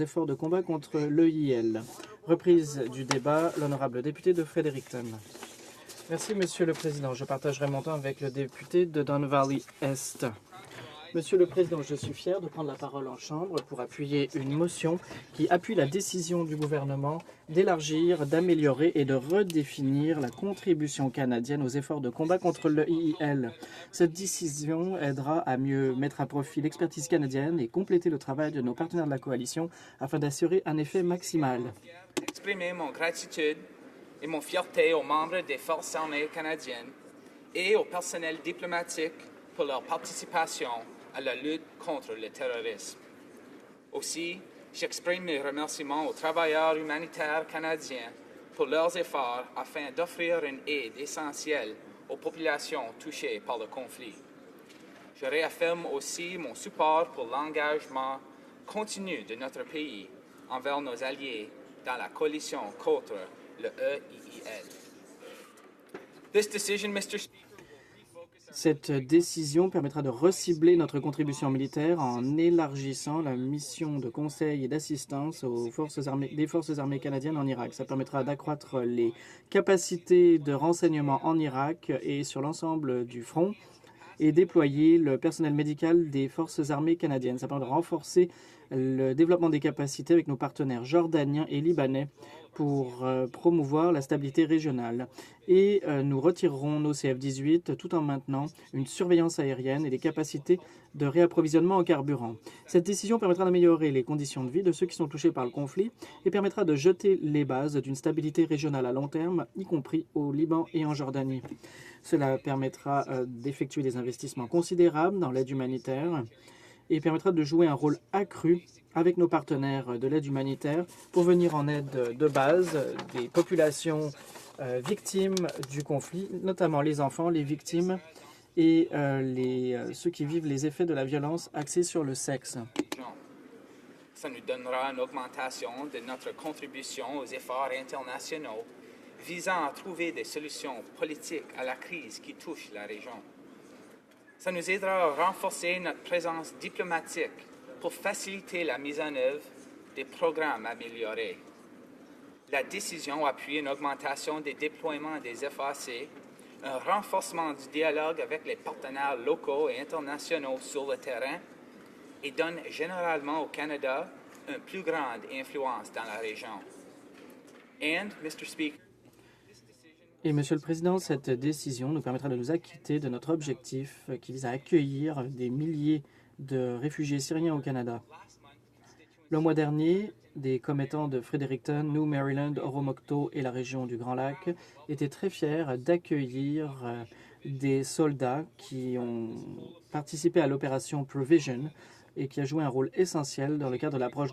efforts de combat contre l'EIL. Reprise du débat, l'honorable député de Fredericton. Merci, Monsieur le Président. Je partagerai mon temps avec le député de Don Valley Est. Monsieur le Président, je suis fier de prendre la parole en Chambre pour appuyer une motion qui appuie la décision du gouvernement d'élargir, d'améliorer et de redéfinir la contribution canadienne aux efforts de combat contre le IIL. Cette décision aidera à mieux mettre à profit l'expertise canadienne et compléter le travail de nos partenaires de la coalition afin d'assurer un effet maximal. Exprimer mon gratitude et mon fierté aux membres des Forces armées canadiennes et au personnel diplomatique pour leur participation à la lutte contre le terrorisme. Aussi, j'exprime mes remerciements aux travailleurs humanitaires canadiens pour leurs efforts afin d'offrir une aide essentielle aux populations touchées par le conflit. Je réaffirme aussi mon support pour l'engagement continu de notre pays envers nos alliés dans la coalition contre le EIIL. This decision, Mr. Speaker, Cette décision permettra de recibler notre contribution militaire en élargissant la mission de conseil et d'assistance des forces armées canadiennes en Irak. Ça permettra d'accroître les capacités de renseignement en Irak et sur l'ensemble du front et déployer le personnel médical des forces armées canadiennes. Ça permet de renforcer le développement des capacités avec nos partenaires jordaniens et libanais pour promouvoir la stabilité régionale. Et nous retirerons nos CF-18 tout en maintenant une surveillance aérienne et des capacités de réapprovisionnement en carburant. Cette décision permettra d'améliorer les conditions de vie de ceux qui sont touchés par le conflit et permettra de jeter les bases d'une stabilité régionale à long terme, y compris au Liban et en Jordanie. Cela permettra d'effectuer des investissements considérables dans l'aide humanitaire et permettra de jouer un rôle accru avec nos partenaires de l'aide humanitaire pour venir en aide de base des populations victimes du conflit, notamment les enfants, les victimes et ceux qui vivent les effets de la violence axée sur le sexe. Ça nous donnera une augmentation de notre contribution aux efforts internationaux visant à trouver des solutions politiques à la crise qui touche la région. Ça nous aidera à renforcer notre présence diplomatique pour faciliter la mise en œuvre des programmes améliorés. La décision appuie une augmentation des déploiements des FAC, un renforcement du dialogue avec les partenaires locaux et internationaux sur le terrain et donne généralement au Canada une plus grande influence dans la région. And, Mr. Speaker, Et, Monsieur le Président, cette décision nous permettra de nous acquitter de notre objectif qui vise à accueillir des milliers de réfugiés syriens au Canada. Le mois dernier, des commettants de Fredericton, New Maryland, Oromocto et la région du Grand Lac étaient très fiers d'accueillir des soldats qui ont participé à l'opération Provision et qui a joué un rôle essentiel dans le cadre de l'approche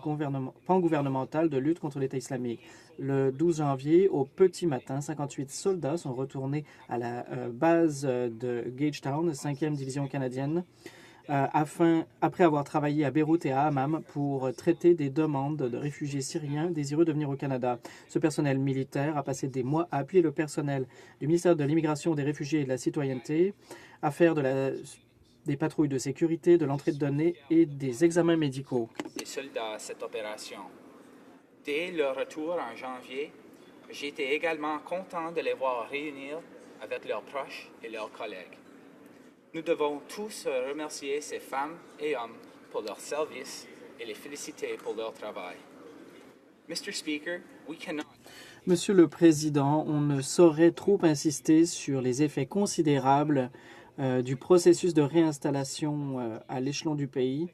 pan-gouvernementale de lutte contre l'État islamique. Le 12 janvier, au petit matin, 58 soldats sont retournés à la base de Gagetown, 5e division canadienne, après avoir travaillé à Beyrouth et à Hammam pour traiter des demandes de réfugiés syriens désireux de venir au Canada. Ce personnel militaire a passé des mois à appuyer le personnel du ministère de l'Immigration, des Réfugiés et de la Citoyenneté à faire des patrouilles de sécurité, de l'entrée de données et des examens médicaux. Les soldats à cette opération. Dès leur retour en janvier, j'étais également content de les voir réunir avec leurs proches et leurs collègues. Nous devons tous remercier ces femmes et hommes pour leur service et les féliciter pour leur travail. Mr. Speaker, we cannot... Monsieur le Président, on ne saurait trop insister sur les effets considérables du processus de réinstallation à l'échelon du pays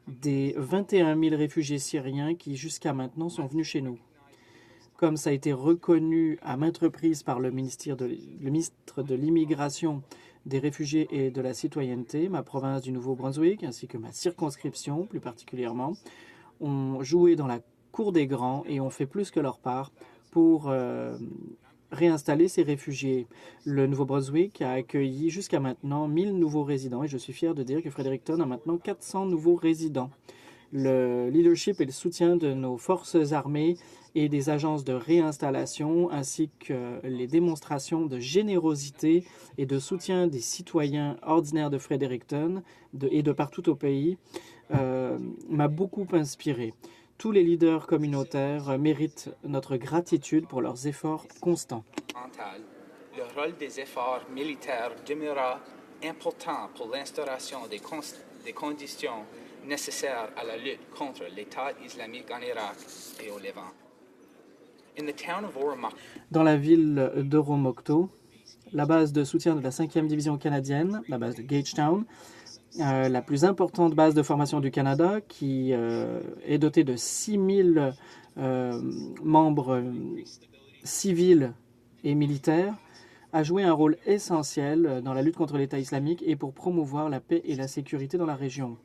des 21 000 réfugiés syriens qui, jusqu'à maintenant, sont venus chez nous. Comme ça a été reconnu à maintes reprises par le ministre de l'Immigration, des Réfugiés et de la Citoyenneté, ma province du Nouveau-Brunswick, ainsi que ma circonscription plus particulièrement, ont joué dans la cour des grands et ont fait plus que leur part pour réinstaller ces réfugiés. Le Nouveau-Brunswick a accueilli jusqu'à maintenant 1000 nouveaux résidents et je suis fier de dire que Fredericton a maintenant 400 nouveaux résidents. Le leadership et le soutien de nos forces armées et des agences de réinstallation, ainsi que les démonstrations de générosité et de soutien des citoyens ordinaires de Fredericton et de partout au pays, m'a beaucoup inspiré. Tous les leaders communautaires méritent notre gratitude pour leurs efforts constants. Le rôle des efforts militaires demeurera important pour l'instauration des conditions nécessaires à la lutte contre l'État islamique en Irak et au Levant. Dans la ville d'Oromocto, la base de soutien de la 5e division canadienne, la base de Gagetown, la plus importante base de formation du Canada, qui est dotée de 6000 membres civils et militaires, a joué un rôle essentiel dans la lutte contre l'État islamique et pour promouvoir la paix et la sécurité dans la région.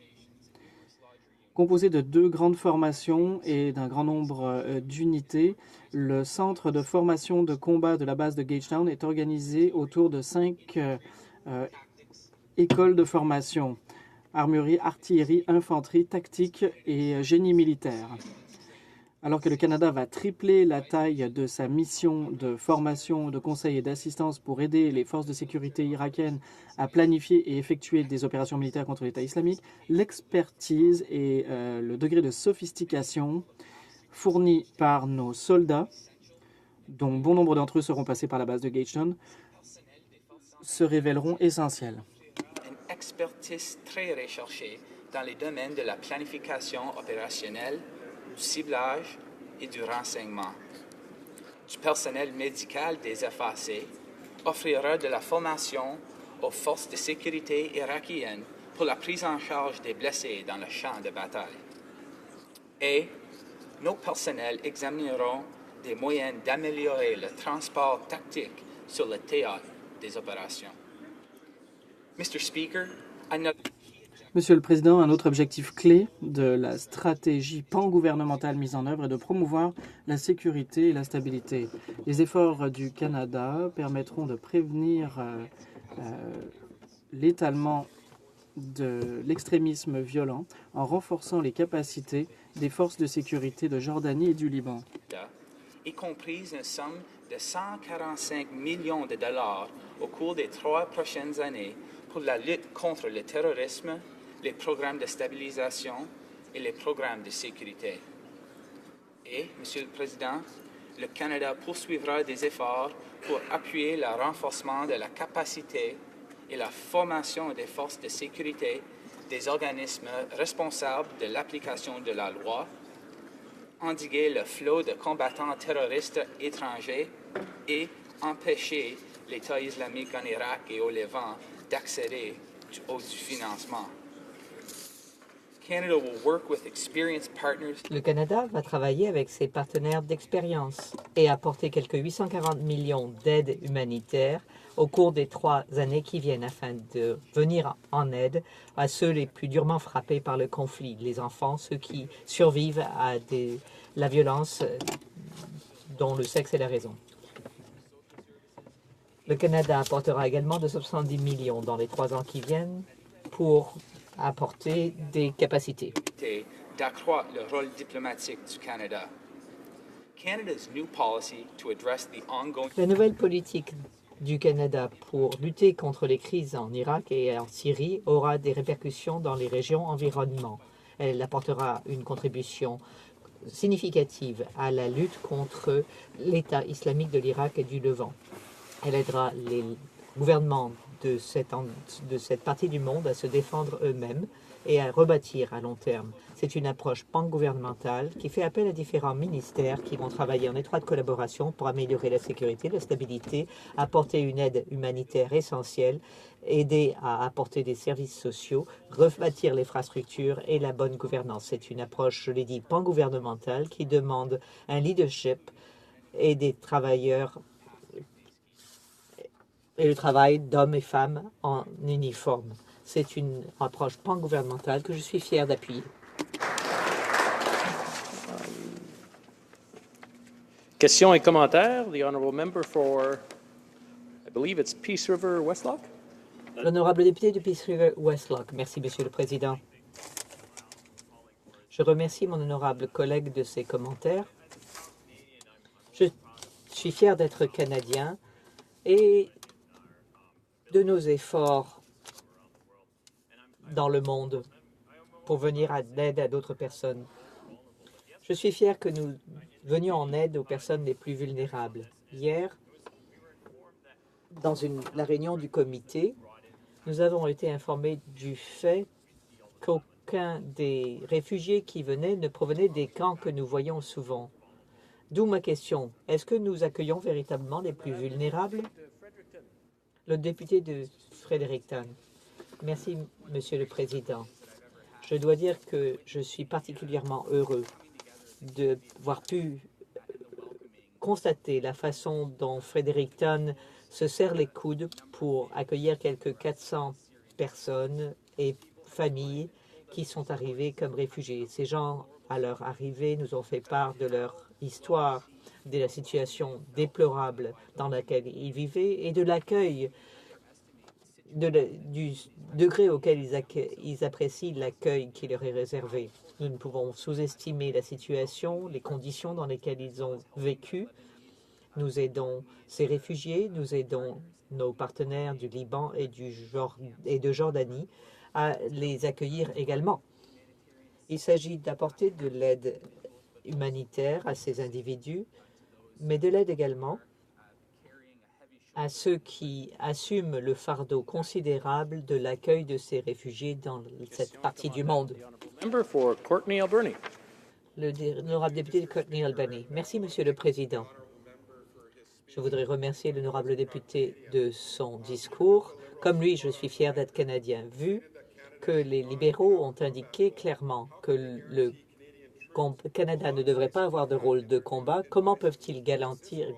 Composé de 2 grandes formations et d'un grand nombre d'unités, le centre de formation de combat de la base de Gagetown est organisé autour de 5 écoles de formation: armurerie, artillerie, infanterie, tactique et génie militaire. Alors que le Canada va tripler la taille de sa mission de formation, de conseil et d'assistance pour aider les forces de sécurité irakiennes à planifier et effectuer des opérations militaires contre l'État islamique, l'expertise et le degré de sophistication fournis par nos soldats, dont bon nombre d'entre eux seront passés par la base de Gagetown, se révéleront essentiels. Une expertise très recherchée dans les domaines de la planification opérationnelle, du ciblage et du renseignement. Du personnel médical des FAC offrira de la formation aux forces de sécurité irakiennes pour la prise en charge des blessés dans le champ de bataille. Et nos personnels examineront des moyens d'améliorer le transport tactique sur le théâtre des opérations. Mr. Speaker, Monsieur le Président, un autre objectif clé de la stratégie pan-gouvernementale mise en œuvre est de promouvoir la sécurité et la stabilité. Les efforts du Canada permettront de prévenir l'étalement de l'extrémisme violent en renforçant les capacités des forces de sécurité de Jordanie et du Liban. Y compris une somme de 145 millions de dollars au cours des 3 prochaines années pour la lutte contre le terrorisme, les programmes de stabilisation et les programmes de sécurité. Et, Monsieur le Président, le Canada poursuivra des efforts pour appuyer le renforcement de la capacité et la formation des forces de sécurité des organismes responsables de l'application de la loi, endiguer le flot de combattants terroristes étrangers et empêcher l'État islamique en Irak et au Levant d'accéder au financement. Le Canada va travailler avec ses partenaires d'expérience et apporter quelques 840 millions d'aides humanitaires au cours des 3 années qui viennent afin de venir en aide à ceux les plus durement frappés par le conflit, les enfants, ceux qui survivent à la violence dont le sexe est la raison. Le Canada apportera également 270 millions dans les 3 ans qui viennent pour apporter des capacités. D'accroître le rôle diplomatique du Canada. La nouvelle politique du Canada pour lutter contre les crises en Irak et en Syrie aura des répercussions dans les régions environnement. Elle apportera une contribution significative à la lutte contre l'État islamique de l'Irak et du Levant. Elle aidera les gouvernements de cette partie du monde à se défendre eux-mêmes et à rebâtir à long terme. C'est une approche pan-gouvernementale qui fait appel à différents ministères qui vont travailler en étroite collaboration pour améliorer la sécurité, la stabilité, apporter une aide humanitaire essentielle, aider à apporter des services sociaux, rebâtir l'infrastructure et la bonne gouvernance. C'est une approche, je l'ai dit, pan-gouvernementale qui demande un leadership et des travailleurs et le travail d'hommes et femmes en uniforme. C'est une approche pan-gouvernementale que je suis fier d'appuyer. Questions et commentaires. The honourable member for, I believe it's Peace River, Westlock. L'honorable député de Peace River, Westlock. Merci, Monsieur le Président. Je remercie mon honorable collègue de ses commentaires. Je suis fier d'être Canadien et de nos efforts dans le monde pour venir à l'aide à d'autres personnes. Je suis fier que nous venions en aide aux personnes les plus vulnérables. Hier, dans la réunion du comité, nous avons été informés du fait qu'aucun des réfugiés qui venaient ne provenait des camps que nous voyons souvent. D'où ma question. Est-ce que nous accueillons véritablement les plus vulnérables? Le député de Fredericton. Merci, Monsieur le Président. Je dois dire que je suis particulièrement heureux d'avoir pu constater la façon dont Fredericton se serre les coudes pour accueillir quelques 400 personnes et familles qui sont arrivées comme réfugiés. Ces gens, à leur arrivée, nous ont fait part de leur histoire, de la situation déplorable dans laquelle ils vivaient et de l'accueil, du degré auquel ils apprécient l'accueil qui leur est réservé. Nous ne pouvons sous-estimer la situation, les conditions dans lesquelles ils ont vécu. Nous aidons ces réfugiés, nous aidons nos partenaires du Liban et de Jordanie à les accueillir également. Il s'agit d'apporter de l'aide humanitaire à ces individus, mais de l'aide également à ceux qui assument le fardeau considérable de l'accueil de ces réfugiés dans cette partie du monde. L'honorable député de Courtney-Albany. Merci, Monsieur le Président. Je voudrais remercier l'honorable député de son discours. Comme lui, je suis fier d'être Canadien. Vu que les libéraux ont indiqué clairement que le Canada ne devrait pas avoir de rôle de combat, comment peuvent-ils garantir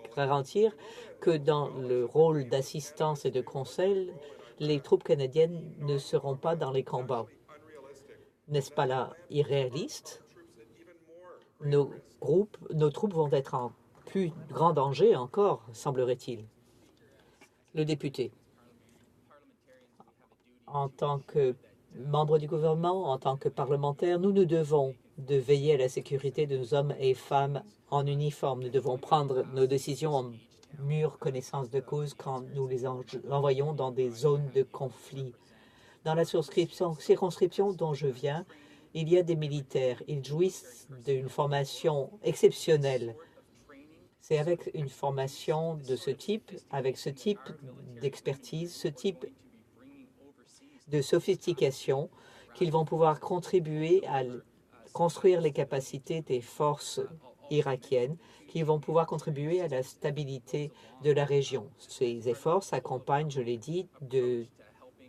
que dans le rôle d'assistance et de conseil, les troupes canadiennes ne seront pas dans les combats? N'est-ce pas là irréaliste? Nos troupes vont être en plus grand danger encore, semblerait-il. Le député. En tant que membre du gouvernement, en tant que parlementaire, nous nous devons de veiller à la sécurité de nos hommes et femmes en uniforme. Nous devons prendre nos décisions en mûre connaissance de cause quand nous les envoyons dans des zones de conflit. Dans la circonscription dont je viens, il y a des militaires. Ils jouissent d'une formation exceptionnelle. C'est avec une formation de ce type, avec ce type d'expertise, ce type de sophistication, qu'ils vont pouvoir contribuer à construire les capacités des forces irakiennes, qui vont pouvoir contribuer à la stabilité de la région. Ces efforts s'accompagnent, je l'ai dit,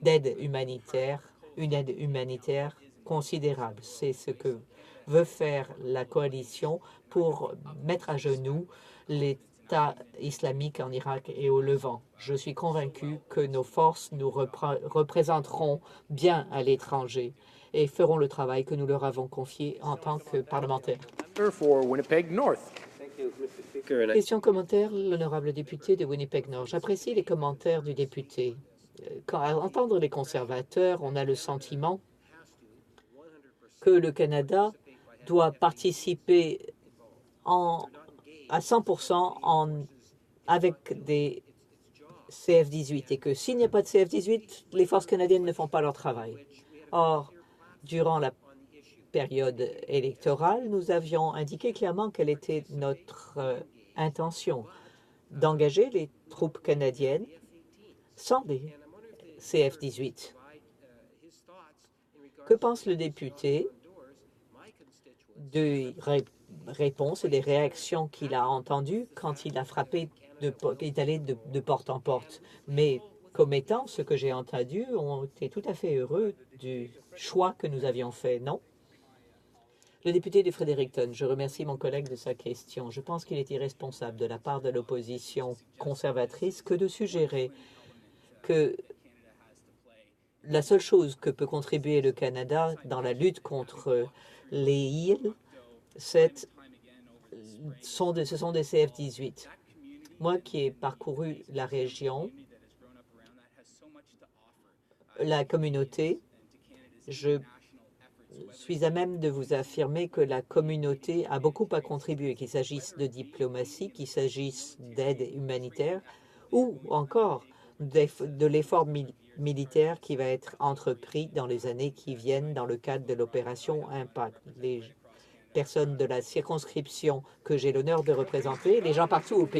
d'aide humanitaire, une aide humanitaire considérable. C'est ce que veut faire la coalition pour mettre à genoux l'État islamique en Irak et au Levant. Je suis convaincu que nos forces nous représenteront bien à l'étranger et feront le travail que nous leur avons confié en tant que parlementaires. Question-commentaire, l'honorable député de Winnipeg-Nord. J'apprécie les commentaires du député. À entendre les conservateurs, on a le sentiment que le Canada doit participer à 100% avec des CF-18 et que s'il n'y a pas de CF-18, les forces canadiennes ne font pas leur travail. Or, durant la période électorale, nous avions indiqué clairement quelle était notre intention d'engager les troupes canadiennes sans des CF-18. Que pense le député des réponses et des réactions qu'il a entendues quand il a frappé, est allé de porte en porte? Mes commettants, ce que j'ai entendu, ont été tout à fait heureux du choix que nous avions fait, non? Le député de Fredericton, je remercie mon collègue de sa question. Je pense qu'il est irresponsable de la part de l'opposition conservatrice que de suggérer que la seule chose que peut contribuer le Canada dans la lutte contre les îles, ce sont des CF-18. Moi qui ai parcouru la région, la communauté, je suis à même de vous affirmer que la communauté a beaucoup à contribuer, qu'il s'agisse de diplomatie, qu'il s'agisse d'aide humanitaire ou encore de l'effort militaire qui va être entrepris dans les années qui viennent dans le cadre de l'opération Impact. personnes de la circonscription que j'ai l'honneur de représenter, les gens partout au pays